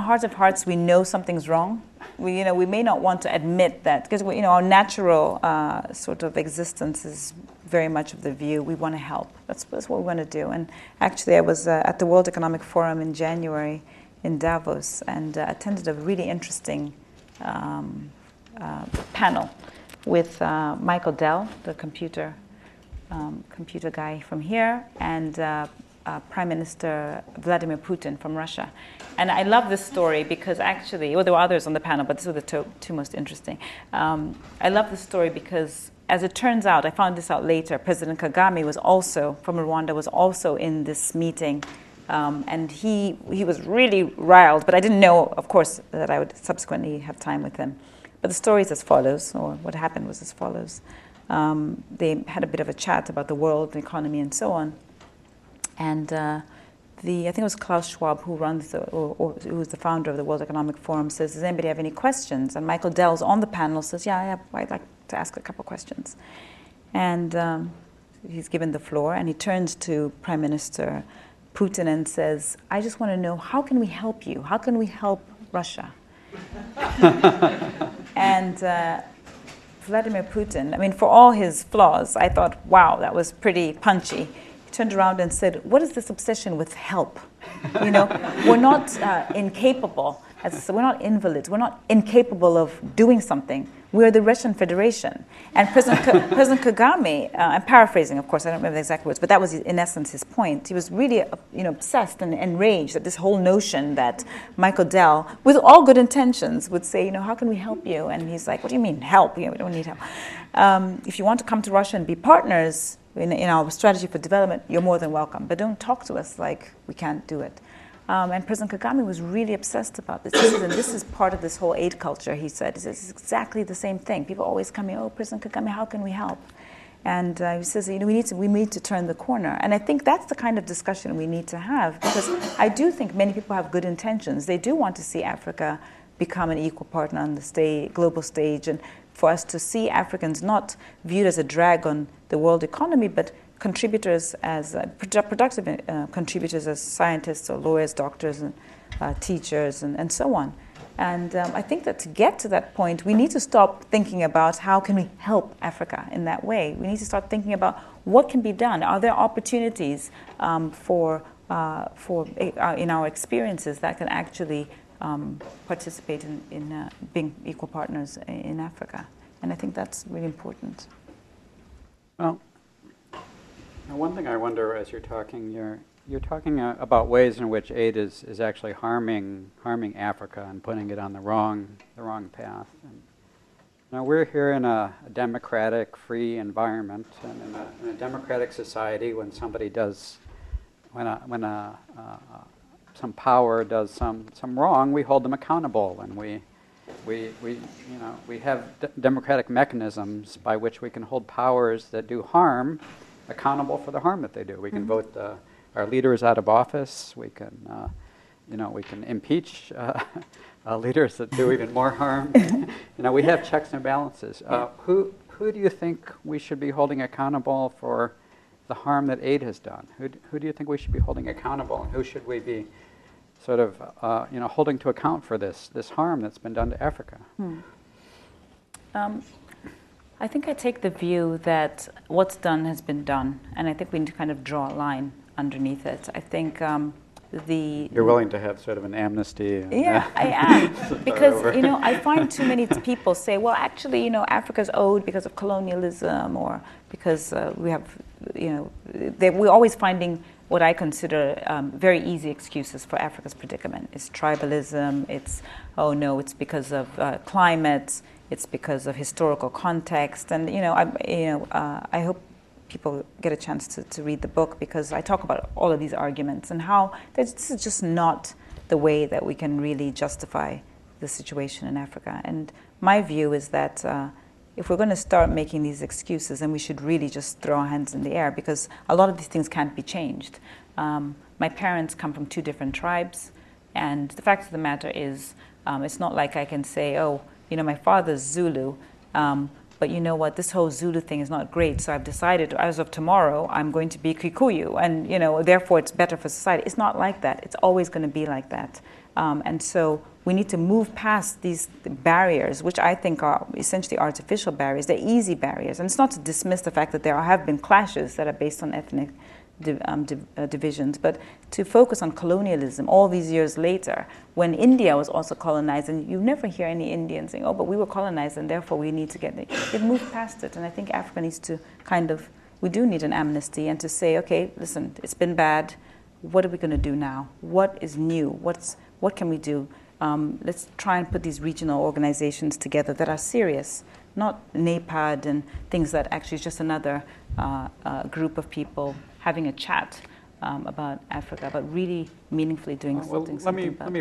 heart of hearts, we know something's wrong. We may not want to admit that, because our natural sort of existence is very much of the view we want to help. That's what we want to do. And actually, I was at the World Economic Forum in January in Davos and attended a really interesting panel with Michael Dell, the computer guy from here, and Prime Minister Vladimir Putin from Russia. And I love this story because actually, well, there were others on the panel, but these were the two most interesting. I love this story because, as it turns out, I found this out later, President Kagame was also, from Rwanda, was also in this meeting. And he was really riled, but I didn't know, of course, that I would subsequently have time with him. But the story is as follows, or what happened was as follows. They had a bit of a chat about the world, the economy, and so on. And I think it was Klaus Schwab, who runs who's the founder of the World Economic Forum, says, does anybody have any questions? And Michael Dell's on the panel, says, yeah, I'd like to ask a couple questions. And he's given the floor, and he turns to Prime Minister Putin and says, I just want to know, how can we help you? How can we help Russia? And Vladimir Putin, I mean, for all his flaws, I thought, wow, that was pretty punchy. He turned around and said, what is this obsession with help? We're not incapable. We're not invalids. We're not incapable of doing something. We're the Russian Federation. And President Kagame, I'm paraphrasing, of course, I don't remember the exact words, but that was, in essence, his point. He was really obsessed and enraged at this whole notion that Michael Dell, with all good intentions, would say, how can we help you? And he's like, what do you mean, help? We don't need help. If you want to come to Russia and be partners in our strategy for development, you're more than welcome. But don't talk to us like we can't do it. And President Kagame was really obsessed about this. This is part of this whole aid culture, he said. He says it's exactly the same thing. People always come in, President Kagame, how can we help? And he says, we need to turn the corner. And I think that's the kind of discussion we need to have, because I do think many people have good intentions. They do want to see Africa become an equal partner on the global stage, and for us to see Africans not viewed as a drag on the world economy, but contributors as productive contributors as scientists or lawyers, doctors, and teachers, and so on. And I think that to get to that point, we need to stop thinking about how can we help Africa in that way. We need to start thinking about what can be done. Are there opportunities in our experiences that can actually participate in being equal partners in Africa? And I think that's really important. Well, now one thing I wonder as you're talking talking about ways in which aid is actually harming Africa and putting it on the wrong path. And now we're here in a democratic, free environment, and in a democratic society, when some power does some wrong, we hold them accountable, and we have democratic mechanisms by which we can hold powers that do harm accountable for the harm that they do. We can vote our leaders out of office. We can, we can impeach leaders that do even more harm. We have checks and balances. Who do you think we should be holding accountable for the harm that aid has done? Who do you think we should be holding accountable, and who should we be sort of, holding to account for this harm that's been done to Africa? I think I take the view that what's done has been done, and I think we need to kind of draw a line underneath it. I think You're willing to have sort of an amnesty? Yeah, I am. Because, I find too many people say, well, actually, Africa's owed because of colonialism, or because we have, we're always finding what I consider very easy excuses for Africa's predicament. It's tribalism, it's because of climate, it's because of historical context, and I hope people get a chance to read the book, because I talk about all of these arguments and how this is just not the way that we can really justify the situation in Africa. And my view is that if we're going to start making these excuses, then we should really just throw our hands in the air, because a lot of these things can't be changed. My parents come from two different tribes, and the fact of the matter is, it's not like I can say, my father's Zulu, but you know what, this whole Zulu thing is not great, so I've decided as of tomorrow I'm going to be Kikuyu, and therefore it's better for society. It's not like that. It's always going to be like that. And so we need to move past these barriers, which I think are essentially artificial barriers. They're easy barriers. And it's not to dismiss the fact that there have been clashes that are based on ethnic divisions, but to focus on colonialism all these years later, when India was also colonized, and you never hear any Indians saying, oh, but we were colonized and therefore we need to get it. They've moved past it. And I think Africa needs to we do need an amnesty and to say, okay, listen, it's been bad. What are we going to do now? What is new? What can we do? Let's try and put these regional organizations together that are serious, not NAPAD and things that actually is just another group of people having a chat about Africa, but really meaningfully doing something about it.